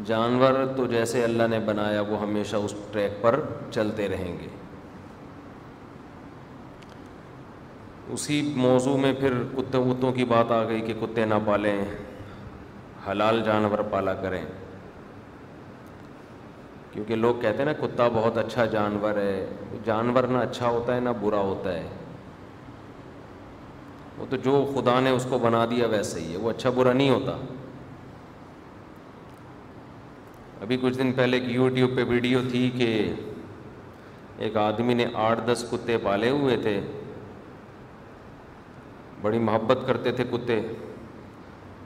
जानवर तो जैसे अल्लाह ने बनाया वो हमेशा उस ट्रैक पर चलते रहेंगे। उसी मौजू में फिर कुत्ते वुत्तों की बात आ गई कि कुत्ते ना पालें, हलाल जानवर पाला करें, क्योंकि लोग कहते हैं ना कुत्ता बहुत अच्छा जानवर है। जानवर ना अच्छा होता है ना बुरा होता है, वो तो जो खुदा ने उसको बना दिया वैसे ही है, वो अच्छा बुरा नहीं होता। अभी कुछ दिन पहले एक यूट्यूब पे वीडियो थी कि एक आदमी ने 8-10 कुत्ते पाले हुए थे, बड़ी मोहब्बत करते थे कुत्ते।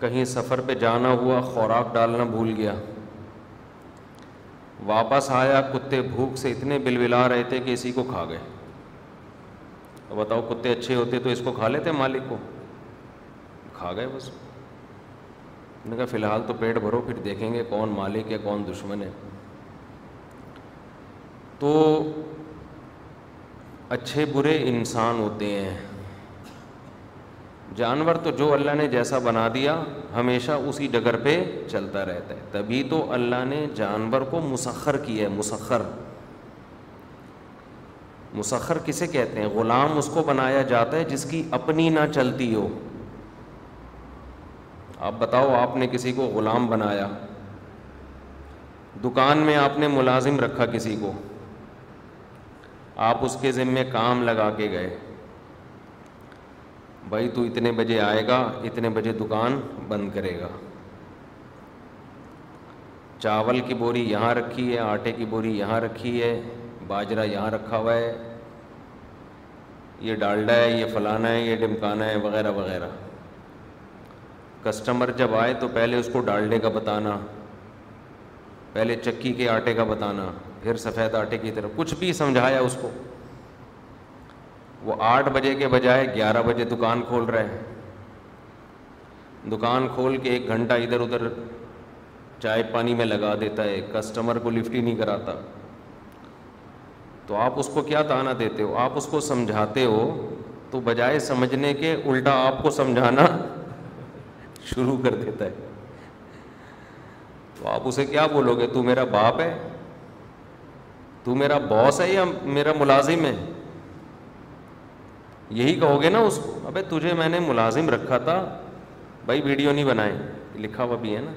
कहीं सफ़र पे जाना हुआ, खुराक डालना भूल गया, वापस आया, कुत्ते भूख से इतने बिलबिला रहे थे कि इसी को खा गए। तो बताओ, कुत्ते अच्छे होते तो इसको खा लेते, मालिक को खा गए बस। मैंने कहा फ़िलहाल तो पेट भरो, फिर देखेंगे कौन मालिक है कौन दुश्मन है। तो अच्छे बुरे इंसान होते हैं। जानवर तो जो अल्लाह ने जैसा बना दिया हमेशा उसी डगर पे चलता रहता है। तभी तो अल्लाह ने जानवर को मुसख्खर किया है। मुसख्खर, मुसख्खर किसे कहते हैं? ग़ुलाम उसको बनाया जाता है जिसकी अपनी ना चलती हो। आप बताओ, आपने किसी को ग़ुलाम बनाया, दुकान में आपने मुलाजिम रखा किसी को, आप उसके ज़िम्मे काम लगा के गए, भाई तू इतने बजे आएगा, इतने बजे दुकान बंद करेगा। चावल की बोरी यहाँ रखी है, आटे की बोरी यहाँ रखी है, बाजरा यहाँ रखा हुआ है, ये डालडा है, ये फलाना है, ये ढिमकाना है, वगैरह वगैरह। कस्टमर जब आए तो पहले उसको डालडे का बताना, पहले चक्की के आटे का बताना, फिर सफ़ेद आटे की तरफ कुछ भी समझाया उसको। वो 8 बजे के बजाय 11 बजे दुकान खोल रहा है। दुकान खोल के 1 घंटा इधर उधर चाय पानी में लगा देता है, कस्टमर को लिफ्ट ही नहीं कराता। तो आप उसको क्या ताना देते हो? आप उसको समझाते हो तो बजाय समझने के उल्टा आपको समझाना शुरू कर देता है। तो आप उसे क्या बोलोगे? तू मेरा बाप है, तू मेरा बॉस है या मेरा मुलाजिम है? यही कहोगे ना उसको। अबे तुझे मैंने मुलाजिम रखा था भाई, वीडियो नहीं बनाए, लिखा हुआ भी है ना।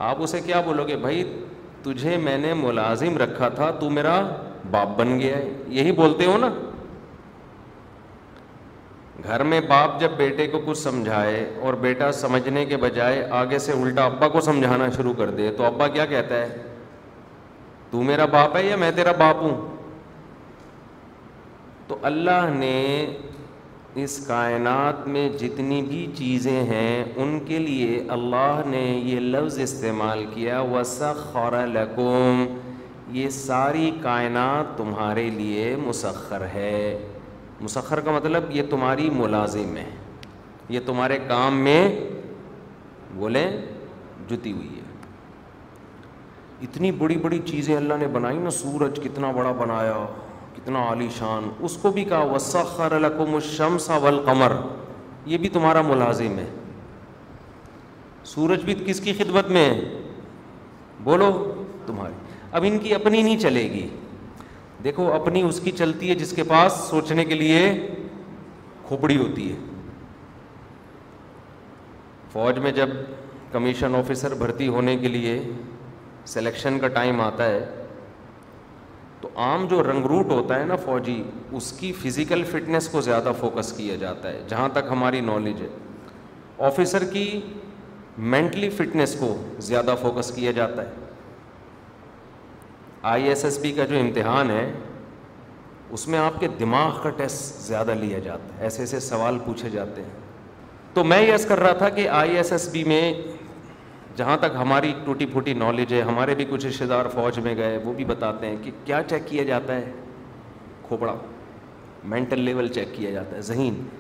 आप उसे क्या बोलोगे? भाई तुझे मैंने मुलाजिम रखा था, तू मेरा बाप बन गया है। यही बोलते हो ना। घर में बाप जब बेटे को कुछ समझाए और बेटा समझने के बजाय आगे से उल्टा अब्बा को समझाना शुरू कर दे, तो अब्बा क्या कहता है? तू मेरा बाप है या मैं तेरा बाप हूं? तो अल्लाह ने इस कायनात में जितनी भी चीज़ें हैं उनके लिए अल्लाह ने ये लफ्ज़ इस्तेमाल किया, वसख्खर लकुम, ये सारी कायनात तुम्हारे लिए मुसख्खर है। मुसख्खर का मतलब ये तुम्हारी मुलाजिम है, ये तुम्हारे काम में बोले जुती हुई है। इतनी बड़ी बड़ी चीज़ें अल्लाह ने बनाई ना, सूरज कितना बड़ा बनाया, कितना आलीशान, उसको भी कहा वसख्खर लकुमुश-शम्स वल क़मर, ये भी तुम्हारा मुलाजिम है। सूरज भी किसकी खिदमत में है? बोलो तुम्हारी। अब इनकी अपनी नहीं चलेगी। देखो, अपनी उसकी चलती है जिसके पास सोचने के लिए खोपड़ी होती है। फौज में जब कमीशन ऑफिसर भर्ती होने के लिए सिलेक्शन का टाइम आता है तो आम जो रंगरूट होता है ना फौजी, उसकी फ़िज़िकल फ़िटनेस को ज़्यादा फोकस किया जाता है, जहाँ तक हमारी नॉलेज है। ऑफिसर की मेंटली फ़िटनेस को ज़्यादा फोकस किया जाता है। ISSB का जो इम्तिहान है उसमें आपके दिमाग का टेस्ट ज़्यादा लिया जाता है, ऐसे ऐसे सवाल पूछे जाते हैं। तो मैं ये अर्ज़ कर रहा था कि ISSB में जहाँ तक हमारी टूटी फूटी नॉलेज है, हमारे भी कुछ रिश्तेदार फ़ौज में गए, वो भी बताते हैं कि क्या चेक किया जाता है? खोपड़ा, मेंटल लेवल चेक किया जाता है, ज़हीन।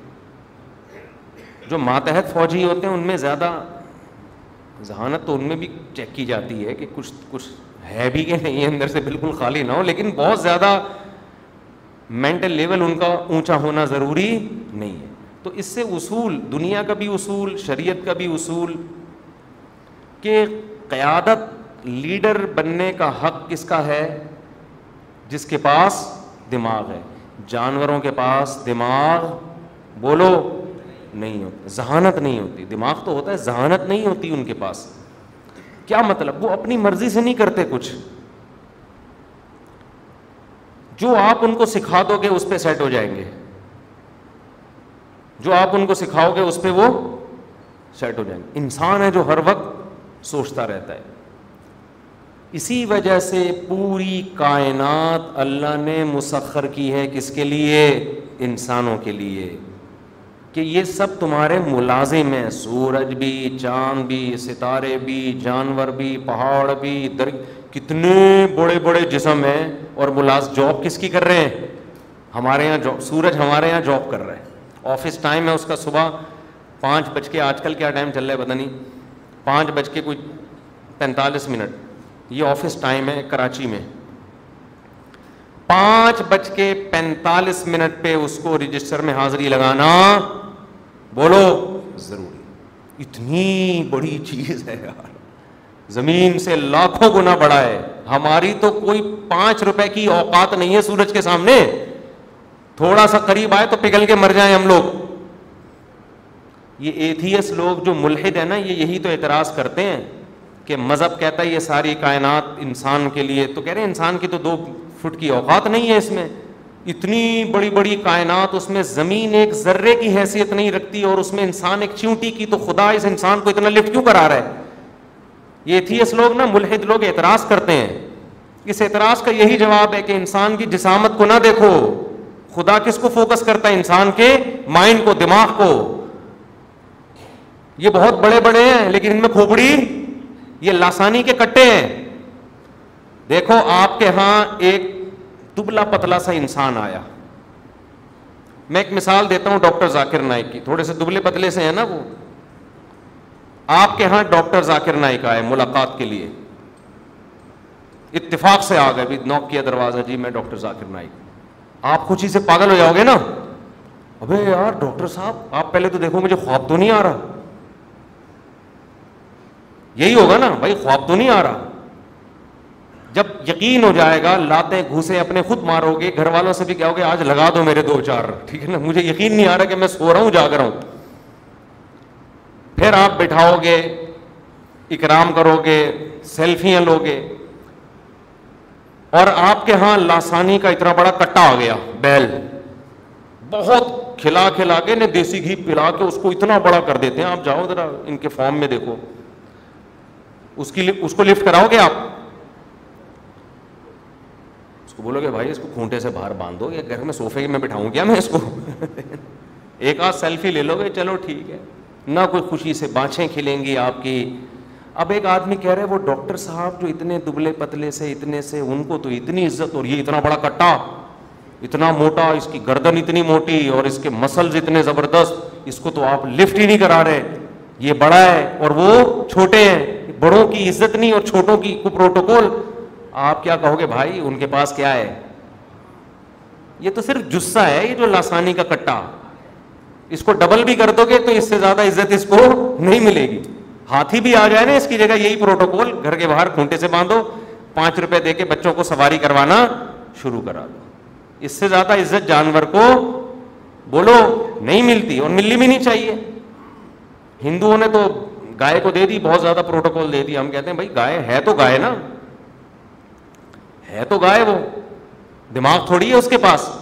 जो मातहत फ़ौजी होते हैं उनमें ज़्यादा जहानत तो उनमें भी चेक की जाती है कि कुछ है भी कि नहीं, अंदर से बिल्कुल खाली ना हो, लेकिन बहुत ज़्यादा मेंटल लेवल उनका ऊंचा होना ज़रूरी नहीं है। तो इससे उसूल, दुनिया का भी उसूल, शरीयत का भी उसूल कि क़यादत लीडर बनने का हक किसका है? जिसके पास दिमाग है। जानवरों के पास दिमाग, बोलो, नहीं होता, जहानत नहीं होती। दिमाग तो होता है, जहानत नहीं होती उनके पास। क्या मतलब? वो अपनी मर्जी से नहीं करते कुछ। जो आप उनको सिखा दोगे उस पे सेट हो जाएंगे, जो आप उनको सिखाओगे उस पे वो सेट हो जाएंगे। इंसान है जो हर वक्त सोचता रहता है। इसी वजह से पूरी कायनात अल्लाह ने मुसख्खर की है, किसके लिए? इंसानों के लिए, कि ये सब तुम्हारे मुलाजिम हैं। सूरज भी, चांद भी, सितारे भी, जानवर भी, पहाड़ भी, कितने बड़े बड़े जिस्म हैं और जॉब किसकी कर रहे हैं? हमारे यहाँ जॉब, सूरज हमारे यहाँ जॉब कर रहा है। ऑफिस टाइम है उसका सुबह 5 आजकल क्या टाइम चल रहा है पता नहीं, 5:45, ये ऑफिस टाइम है कराची में। 5:45 पे उसको रजिस्टर में हाजिरी लगाना, बोलो, जरूरी। इतनी बड़ी चीज है यार, जमीन से लाखों गुना बड़ा है। हमारी तो कोई 5 रुपए की औकात नहीं है सूरज के सामने। थोड़ा सा करीब आए तो पिघल के मर जाएं हम लोग। ये एथियस लोग जो मुल्हिद है ना, ये यही तो एतराज करते हैं कि मजहब कहता है ये सारी कायनात इंसान के लिए, तो कह रहे हैं इंसान की तो 2 फुट की औकात नहीं है इसमें। इतनी बड़ी बड़ी कायनात, उसमें जमीन एक जर्रे की हैसियत नहीं रखती और उसमें इंसान एक चींटी की, तो खुदा इस इंसान को इतना लिफ्ट क्यों करा रहा है? ये एथियस लोग ना, मुल्हिद लोग एतराज करते हैं। इस एतराज का यही जवाब है कि इंसान की जिसामत को ना देखो। खुदा किसको फोकस करता है? इंसान के माइंड को, दिमाग को। ये बहुत बड़े बड़े हैं लेकिन इनमें खोपड़ी, ये लासानी के कट्टे हैं। देखो आपके यहां एक दुबला पतला सा इंसान आया, मैं एक मिसाल देता हूं डॉक्टर जाकिर नाइक की, थोड़े से दुबले पतले से है ना वो। आपके यहां डॉक्टर जाकिर नाइक आए मुलाकात के लिए, इत्तेफाक से आ गए, भी नॉक किया दरवाजा, जी मैं डॉक्टर जाकिर नाइक। आप खुशी से पागल हो जाओगे ना, अबे यार डॉक्टर साहब, आप पहले तो देखो मुझे ख्वाब तो नहीं आ रहा। यही होगा ना भाई, ख्वाब तो नहीं आ रहा। जब यकीन हो जाएगा, लाते घूसे अपने खुद मारोगे, घर वालों से भी कहोगे आज लगा दो मेरे 2-4, ठीक है ना, मुझे यकीन नहीं आ रहा कि मैं सो रहा हूं जाग रहा हूं। फिर आप बिठाओगे, इकराम करोगे, सेल्फियां लोगे, और आपके यहां लासानी का इतना बड़ा कट्टा आ गया, बैल, बहुत खिला खिला के ने देसी घी पिला के उसको इतना बड़ा कर देते हैं। आप जाओ जरा इनके फॉर्म में देखो, उसको लिफ्ट कराओगे आप? उसको बोलोगे भाई इसको खूंटे से बाहर बांध दो, या घर में सोफे में बिठाऊं क्या मैं इसको? एक आध सेल्फी ले लोगे, चलो ठीक है, ना कोई खुशी से बाँछें खिलेंगी आपकी। अब एक आदमी कह रहे वो डॉक्टर साहब जो इतने दुबले पतले से, इतने से, उनको तो इतनी इज्जत, और ये इतना बड़ा कट्टा, इतना मोटा, इसकी गर्दन इतनी मोटी और इसके मसल्स इतने जबरदस्त, इसको तो आप लिफ्ट ही नहीं करा रहे। ये बड़ा है और वो छोटे हैं, बड़ों की इज्जत नहीं और छोटों की को प्रोटोकॉल। आप क्या कहोगे भाई उनके पास क्या है? ये तो सिर्फ जुस्सा है, ये जो लासानी का कट्टा, इसको डबल भी कर दोगे तो इससे ज्यादा इज्जत इसको नहीं मिलेगी। हाथी भी आ जाए ना इसकी जगह, यही प्रोटोकॉल, घर के बाहर खूंटे से बांधो, 5 रुपए देके बच्चों को सवारी करवाना शुरू करा दो। इससे ज्यादा इज्जत जानवर को, बोलो, नहीं मिलती और मिलनी भी नहीं चाहिए। हिंदुओं ने तो गाय को दे दी, बहुत ज्यादा प्रोटोकॉल दे दिया। हम कहते हैं भाई गाय है तो गाय ना, है तो गाय, वो दिमाग थोड़ी है उसके पास।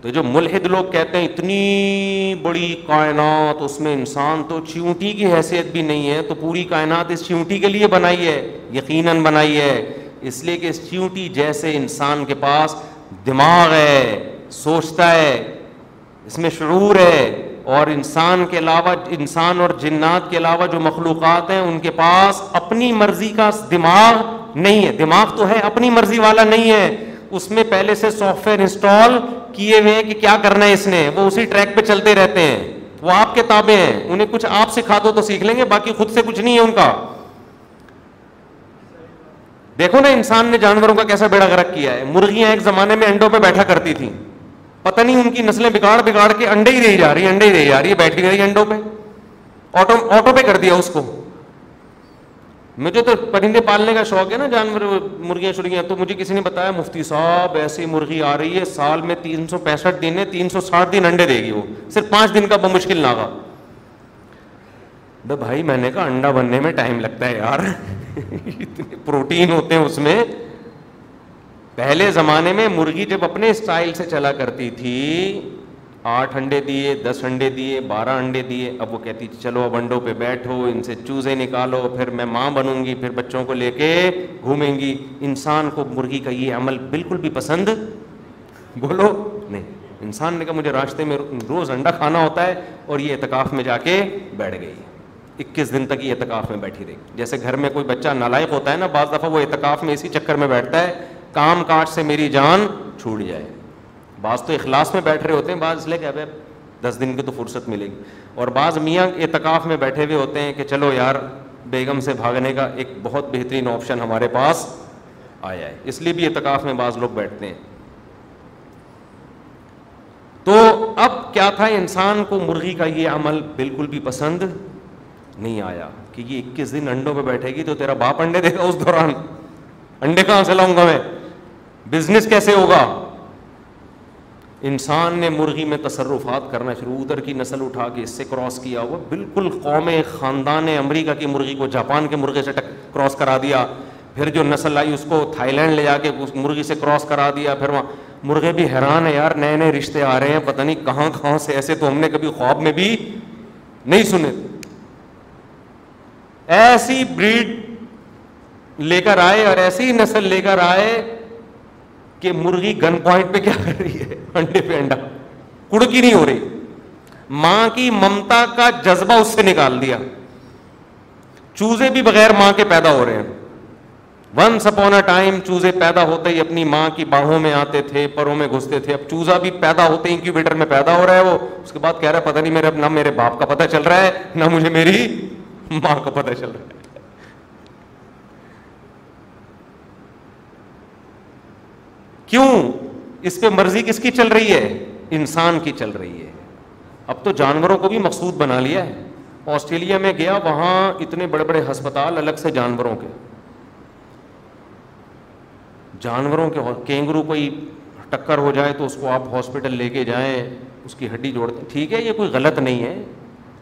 तो जो मुल्हिद लोग कहते हैं इतनी बड़ी कायनात, उसमें इंसान तो चींटी की हैसियत भी नहीं है, तो पूरी कायनात इस चींटी के लिए बनाई है, यकीनन बनाई है, इसलिए कि इस चींटी जैसे इंसान के पास दिमाग है, सोचता है, इसमें शुरूर है। और इंसान के अलावा, इंसान और जिन्नात के अलावा जो मखलूक़ात हैं उनके पास अपनी मर्जी का दिमाग नहीं है। दिमाग तो है, अपनी मर्जी वाला नहीं है। उसमें पहले से सॉफ्टवेयर इंस्टॉल किए हुए हैं कि क्या करना है इसने, वो उसी ट्रैक पे चलते रहते हैं, वो आपके ताबे हैं। उन्हें कुछ आप सिखा दो तो सीख लेंगे, बाकी खुद से कुछ नहीं है उनका। देखो ना इंसान ने जानवरों का कैसा बेड़ा गर्क किया है। मुर्गियां एक जमाने में अंडों पे बैठा करती थी, पता नहीं उनकी नस्लें बिगाड़ बिगाड़ के अंडे ही रही जा रही है, अंडे ही रही जा रही है, बैठी रही अंडों पे, ऑटो पे कर दिया उसको। मुझे तो परिंदे पालने का शौक है ना, जानवर, मुर्गियां शुर्गियां, तो मुझे किसी ने बताया मुफ्ती साहब ऐसी मुर्गी आ रही है साल में 365 दिन है, 360 दिन अंडे देगी वो, सिर्फ 5 दिन का बमुश्किल नागा। तो भाई मैंने कहा अंडा बनने में टाइम लगता है यार इतने प्रोटीन होते हैं उसमें। पहले जमाने में मुर्गी जब अपने स्टाइल से चला करती थी, 8 अंडे दिए, 10 अंडे दिए, 12 अंडे दिए, अब वो कहती चलो अब अंडों पे बैठो, इनसे चूजे निकालो, फिर मैं माँ बनूंगी, फिर बच्चों को लेके घूमेंगी। इंसान को मुर्गी का ये अमल बिल्कुल भी पसंद बोलो नहीं। इंसान ने कहा मुझे रास्ते में रोज अंडा खाना होता है, और ये इत्तिकाफ में जाके बैठ गई। 21 दिन तक ये इत्तिकाफ में बैठी रही। जैसे घर में कोई बच्चा नालायक होता है ना, बाज़ दफ़ा वो इत्तिकाफ में इसी चक्कर में बैठता है, काम काज से मेरी जान छूट जाए। बाज़ तो इखलास में बैठ रहे होते हैं, बाज़ इसलिए कि अबे 10 दिन की तो फुर्सत मिलेगी, और बाज़ मियाँ इत्तिकाफ में बैठे हुए होते हैं कि चलो यार बेगम से भागने का एक बहुत बेहतरीन ऑप्शन हमारे पास आया है, इसलिए भी इत्तिकाफ में बाज़ लोग बैठते हैं। तो अब क्या था, इंसान को मुर्गी का ये अमल बिल्कुल भी पसंद नहीं आया कि ये 21 दिन अंडों पे बैठेगी तो तेरा बाप अंडे देगा उस दौरान, अंडे कहां से लाऊंगा मैं, बिजनेस कैसे होगा। इंसान ने मुर्गी में तसर्रुफात करना शुरू, उधर की नस्ल उठा के इससे क्रॉस किया हुआ, बिल्कुल कौमे ख़ानदान अमरीका की मुर्गी को जापान के मुर्गे से क्रॉस करा दिया, फिर जो नस्ल आई उसको थाईलैंड ले जाके उस मुर्गी से क्रॉस करा दिया। फिर वहाँ मुर्गे भी हैरान है यार, नए नए रिश्ते आ रहे हैं, पता नहीं कहाँ कहाँ से, ऐसे तो हमने कभी ख्वाब में भी नहीं सुने। ऐसी ब्रीड लेकर आए और ऐसी नस्ल लेकर आए कि मुर्गी गन पॉइंट पे क्या कर रही है, अंडे पे अंडा, कुड़की नहीं हो रही, मां की ममता का जज्बा उससे निकाल दिया। चूजे भी बगैर मां के पैदा हो रहे हैं। वंस अपॉन अ टाइम चूजे पैदा होते ही अपनी मां की बाहों में आते थे, परों में घुसते थे। अब चूजा भी पैदा होते ही इंक्यूबेटर में पैदा हो रहा है वो, उसके बाद कह रहा है पता नहीं मेरे, ना मेरे बाप का पता चल रहा है ना मुझे मेरी मां का पता चल रहा है। क्यों? इस पे मर्जी किसकी चल रही है? इंसान की चल रही है। अब तो जानवरों को भी मकसूद बना लिया है। ऑस्ट्रेलिया में गया, वहां इतने बड़े बड़े अस्पताल अलग से जानवरों के, कैंगरू कोई टक्कर हो जाए तो उसको आप हॉस्पिटल लेके जाएं, उसकी हड्डी जोड़ते, ठीक है, ये कोई गलत नहीं है।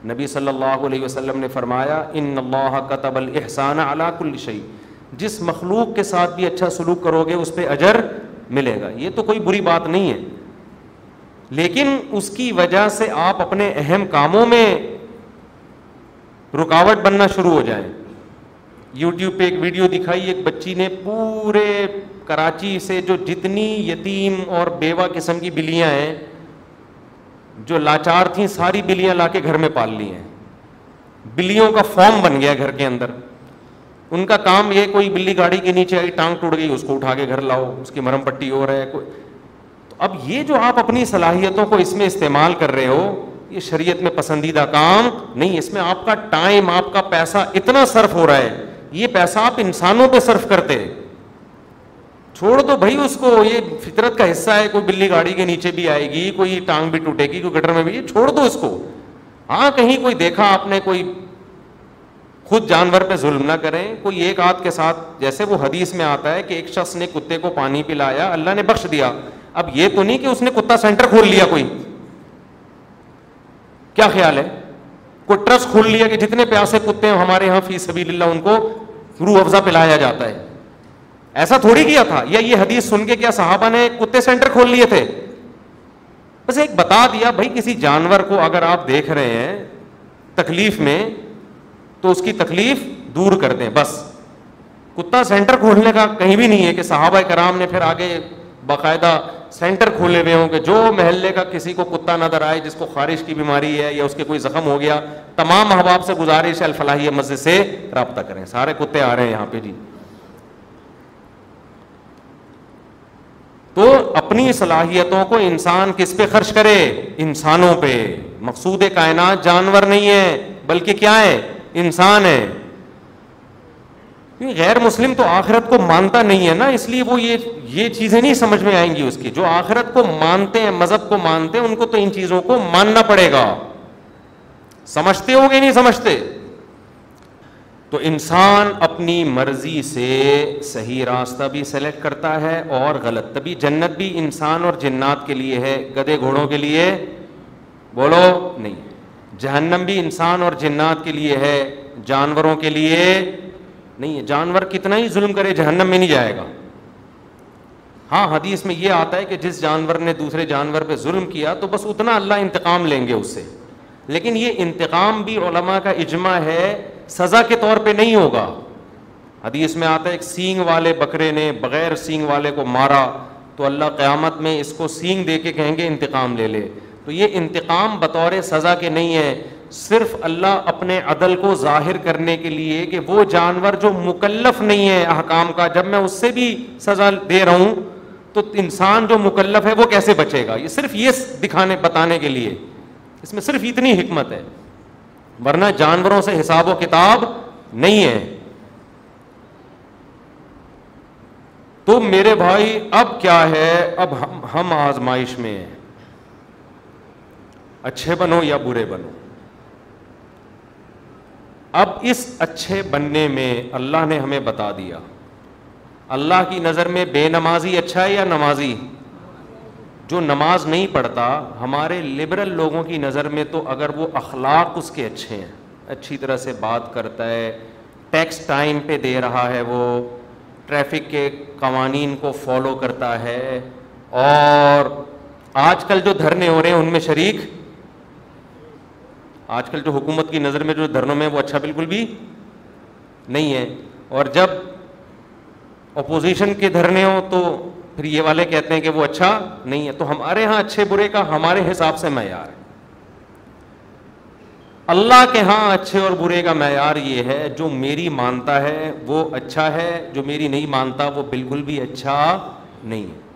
नबी सल्लल्लाहु अलैहि वसल्लम ने फरमाया इन्नल्लाह कतबल इहसान अला कुल्ली शै, जिस मखलूक के साथ भी अच्छा सलूक करोगे उस पर अजर मिलेगा। ये तो कोई बुरी बात नहीं है, लेकिन उसकी वजह से आप अपने अहम कामों में रुकावट बनना शुरू हो जाए। यूट्यूब पे एक वीडियो दिखाई, एक बच्ची ने पूरे कराची से जो जितनी यतीम और बेवा किस्म की बिल्लियां हैं जो लाचार थीं, सारी बिल्लियां लाके घर में पाल ली हैं। बिल्लियों का फॉर्म बन गया घर के अंदर। उनका काम ये, कोई बिल्ली गाड़ी के नीचे आई, टांग टूट गई, उसको उठा के घर लाओ, उसकी मरहम पट्टी हो रहा है कोई। तो अब ये जो आप अपनी सलाहियतों को इसमें इस्तेमाल कर रहे हो, ये शरीयत में पसंदीदा काम नहीं। इसमें आपका टाइम, आपका पैसा इतना सर्फ हो रहा है, ये पैसा आप इंसानों पे सर्फ करते। छोड़ दो भाई उसको, ये फितरत का हिस्सा है, कोई बिल्ली गाड़ी के नीचे भी आएगी, कोई टांग भी टूटेगी, कोई गटर में भी, छोड़ दो इसको। हाँ, कहीं कोई देखा आपने, कोई खुद जानवर पे जुल्म ना करें। कोई एक आध के साथ, जैसे वो हदीस में आता है कि एक शख्स ने कुत्ते को पानी पिलाया, अल्लाह ने बख्श दिया। अब ये तो नहीं कि उसने कुत्ता सेंटर खोल लिया, कोई क्या ख्याल है, कोई ट्रस्ट खोल लिया कि जितने प्यासे कुत्ते हैं हमारे यहाँ फी सबीलिल्लाह उनको रूह अफ़ज़ा पिलाया जाता है। ऐसा थोड़ी किया था। या ये हदीस सुन के क्या सहाबा ने कुत्ते सेंटर खोल लिए थे? बस एक बता दिया भाई, किसी जानवर को अगर आप देख रहे हैं तकलीफ में तो उसकी तकलीफ दूर कर दें बस। कुत्ता सेंटर खोलने का कहीं भी नहीं है कि सहाबा कराम ने फिर आगे बाकायदा सेंटर खोले हुए हों कि जो महल्ले का किसी को कुत्ता नजर आए जिसको खारिश की बीमारी है या उसके कोई जख्म हो गया, तमाम अहबाब से गुजारिश अल फलाहिया मस्जिद से रब्ता करें, सारे कुत्ते आ रहे हैं यहाँ पे जी। तो अपनी सलाहियतों को इंसान किस पे खर्च करे? इंसानों पे। मकसूद कायनात जानवर नहीं है बल्कि क्या है? इंसान है। गैर मुस्लिम तो आखिरत को मानता नहीं है ना, इसलिए वो ये चीजें नहीं समझ में आएंगी उसकी। जो आखिरत को मानते हैं, मजहब को मानते हैं, उनको तो इन चीजों को मानना पड़ेगा। समझते हो कि नहीं समझते? तो इंसान अपनी मर्जी से सही रास्ता भी सेलेक्ट करता है और गलत। तभी जन्नत भी इंसान और जिन्नात के लिए है, गधे घोड़ों के लिए बोलो नहीं। जहन्नम भी इंसान और जिन्नात के लिए है, जानवरों के लिए नहीं है। जानवर कितना ही जुल्म करे जहन्नम में नहीं जाएगा। हाँ, हदीस में यह आता है कि जिस जानवर ने दूसरे जानवर पे जुल्म किया तो बस उतना अल्लाह इंतकाम लेंगे उससे, लेकिन ये इंतकाम भी उलमा का इजमा है सजा के तौर पे नहीं होगा। हदीस में आता है एक सींग वाले बकरे ने बगैर सींग वाले को मारा तो अल्लाह क़यामत में इसको सींग दे के कहेंगे इंतकाम ले ले। तो ये इंतकाम बतौर सज़ा के नहीं है, सिर्फ अल्लाह अपने अदल को जाहिर करने के लिए कि वो जानवर जो मुकल्लफ नहीं है अहकाम का, जब मैं उससे भी सज़ा दे रहा हूँ तो इंसान जो मुकल्लफ है वो कैसे बचेगा। ये सिर्फ ये दिखाने बताने के लिए, इसमें सिर्फ इतनी हिकमत है, वरना जानवरों से हिसाब व किताब नहीं है। तो मेरे भाई अब क्या है, अब हम आजमाइश में हैं, अच्छे बनो या बुरे बनो। अब इस अच्छे बनने में अल्लाह ने हमें बता दिया, अल्लाह की नज़र में बेनमाजी अच्छा है या नमाजी? जो नमाज नहीं पढ़ता हमारे लिबरल लोगों की नज़र में तो अगर वो अखलाक उसके अच्छे हैं, अच्छी तरह से बात करता है, टैक्स टाइम पे दे रहा है, वो ट्रैफिक के कवानीन को फॉलो करता है, और आजकल जो धरने हो रहे हैं उनमें शरीक, आजकल जो हुकूमत की नज़र में जो धरनों में वो अच्छा बिल्कुल भी नहीं है, और जब अपोजिशन के धरने हो तो फिर ये वाले कहते हैं कि वो अच्छा नहीं है। तो हमारे यहाँ अच्छे बुरे का हमारे हिसाब से मैयार है, अल्लाह के यहाँ अच्छे और बुरे का मैयार ये है जो मेरी मानता है वो अच्छा है, जो मेरी नहीं मानता वो बिल्कुल भी अच्छा नहीं है।